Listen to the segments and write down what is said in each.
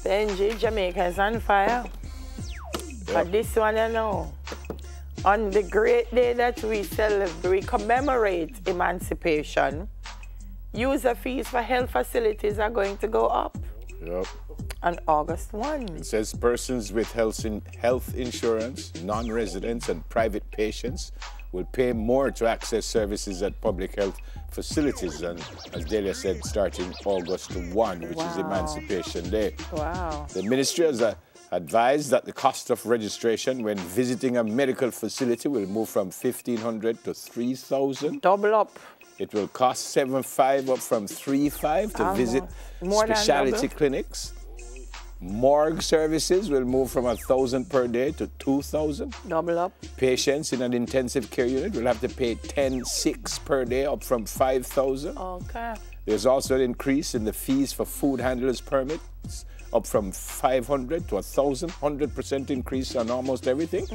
Benji, Jamaica is on fire. But this one, you know, on the great day that we celebrate, we commemorate emancipation, user fees for health facilities are going to go up. Yep. On August 1. It says persons with health insurance, non-residents and private patients will pay more to access services at public health facilities, and as Delia said, starting August 1, which is Emancipation Day. Wow. The ministry has advised that the cost of registration when visiting a medical facility will move from $1,500 to $3,000. Double up. It will cost $7,500 up from $3,500 to visit specialty clinics. Morgue services will move from $1,000 per day to $2,000. Double up. Patients in an intensive care unit will have to pay $10,600 per day, up from $5,000. Okay. There's also an increase in the fees for food handlers permits, up from $500 to $1,000. 100% increase on almost everything.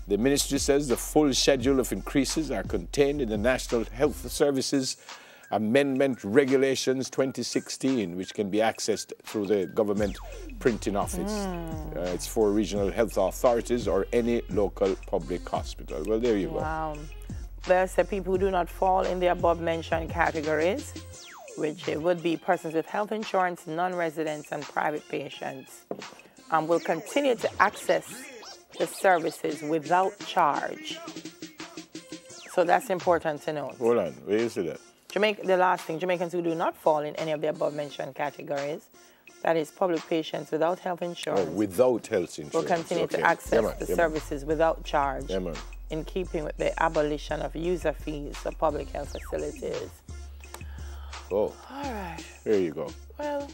The ministry says the full schedule of increases are contained in the National Health Services Amendment Regulations 2016, which can be accessed through the government printing office. It's for regional health authorities or any local public hospital. Well, there you go. Wow. There's people who do not fall in the above-mentioned categories, which would be persons with health insurance, non-residents, and private patients, will continue to access the services without charge. So that's important to note. Hold on, where is it at? The last thing, Jamaicans who do not fall in any of the above-mentioned categories, that is public patients without health insurance. Oh, without health insurance. Will continue to access the services without charge, in keeping with the abolition of user fees for public health facilities. Oh. All right. There you go. Well,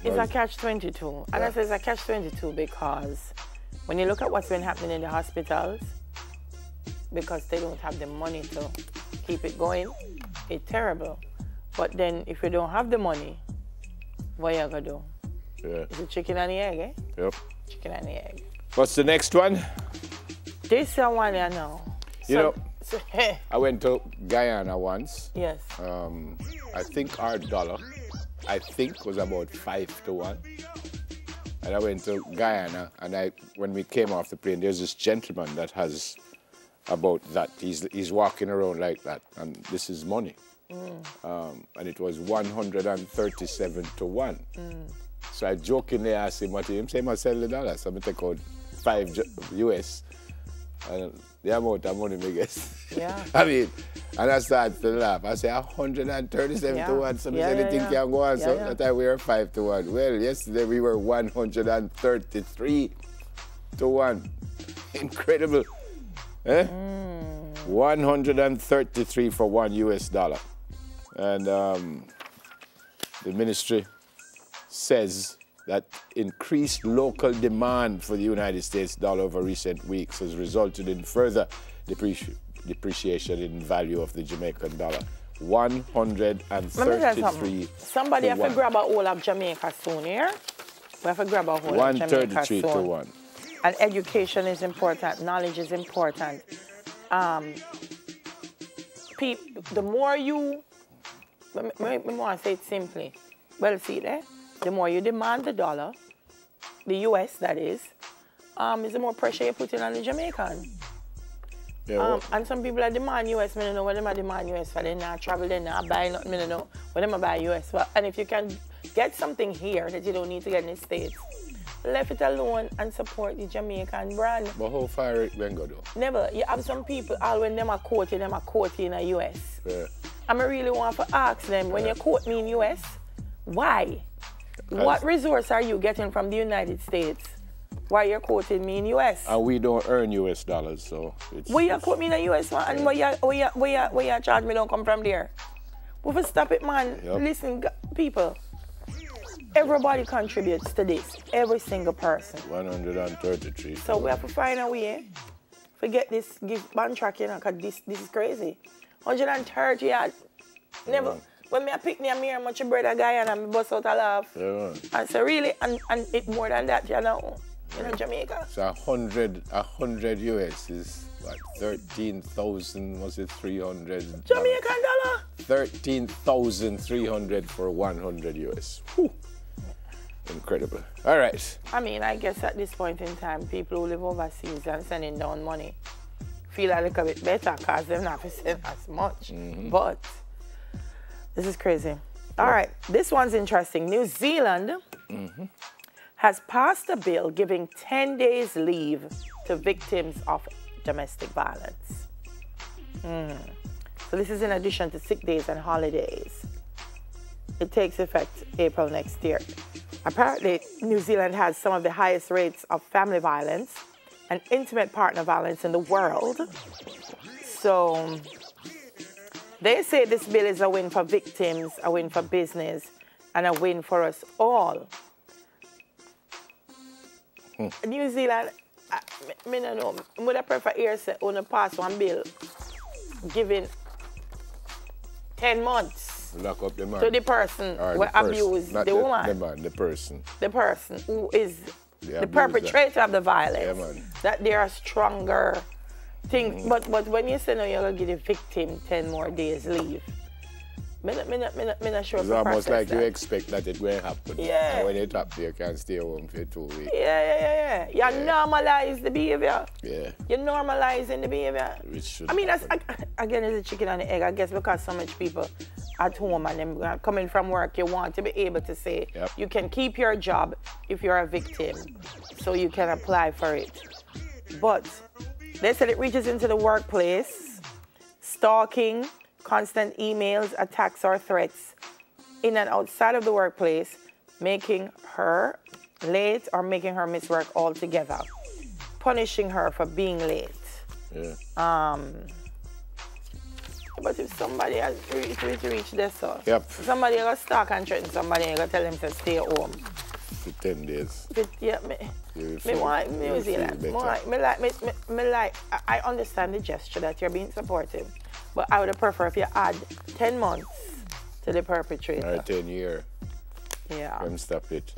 it's a catch-22. And I say it's a catch-22 because when you look at what's been happening in the hospitals, because they don't have the money to keep it going, it's terrible. But then if you don't have the money, what you gonna do? It's a chicken and the egg, eh? Yep. Chicken and the egg. What's the next one? This one I know. I went to Guyana once. Yes. I think our dollar, was about 5 to 1. And I went to Guyana, and when we came off the plane, there's this gentleman that has about that. He's walking around like that, and this is money. And it was 137 to 1. So I jokingly asked him what he said, I sell the dollar. So I take out 5 US. And the amount of money, I guess. Yeah. I mean, and I started to laugh. I said 137 to 1. So anything can go on. So that time we were 5 to 1. Well, yesterday we were 133 to 1. Incredible. 133 for $1 US. And the ministry says that increased local demand for the United States dollar over recent weeks has resulted in further depreciation in value of the Jamaican dollar. 133. Somebody have to grab a hold of Jamaica soon, here. We have to grab a hold of Jamaica soon. 133 to 1. And education is important, knowledge is important. The more you, let me want to say it simply, well, see there, the more you demand the dollar, the US that is the more pressure you're putting on the Jamaican. And some people that demand US, I don't know what they demand US for. They not travel, they not buy nothing, I don't know what they buy US for. And if you can get something here that you don't need to get in the States, left it alone and support the Jamaican brand. But how far it can go though? Never. You have some people, all when them are quoting in the US. I really want to ask them, when you quote me in US, why? What resource are you getting from the United States? Why you're quoting me in US? And we don't earn US dollars, so it's... Why you quote me in the US, man? And where you charge me don't come from there? We will stop it, man. Listen, people. Everybody contributes to this. Every single person. 133. So we have to find a way. Forget this band track, you know, because this is crazy. 130, never. When I pick me a mirror, much brother guy and I bust out a laugh. And so really, and it more than that, you know, in Jamaica. So 100 US is what, 13,000, was it 300? Jamaican dollar. 13,300 for 100 US. Whew. Incredible. All right. I mean, I guess at this point in time, people who live overseas and sending down money feel a little bit better because they're not sending as much. But this is crazy. All right, this one's interesting. New Zealand has passed a bill giving 10 days leave to victims of domestic violence. So this is in addition to sick days and holidays. It takes effect April next year. Apparently, New Zealand has some of the highest rates of family violence and intimate partner violence in the world. So they say this bill is a win for victims, a win for business, and a win for us all. New Zealand, I don't know, I would prefer here say on pass one bill giving 10 months. Lock up the man. To the person who abused the woman. The man, the person. The person who is the perpetrator of the violence. That there are stronger things. But when you say no, you're going to give the victim 10 more days leave. I'm not sure. It's almost like you expect that it will happen. Yeah. And when it happens, you can stay home for 2 weeks. Yeah. You normalize the behavior. Yeah. You're normalizing the behavior. I mean, that's, again, it's a chicken and the egg. I guess because so much people at home and them coming from work, you want to be able to say you can keep your job if you're a victim, so you can apply for it. But they said it reaches into the workplace, stalking, constant emails, attacks, or threats in and outside of the workplace, making her late or making her miss work altogether, punishing her for being late. But if somebody has reached this, so somebody going to stalk and threaten somebody, going to tell them to stay home. For 10 days. New Zealand. I understand the gesture that you're being supportive, but I would have preferred if you add 10 months to the perpetrator. Or 10 years. Yeah. Stop it.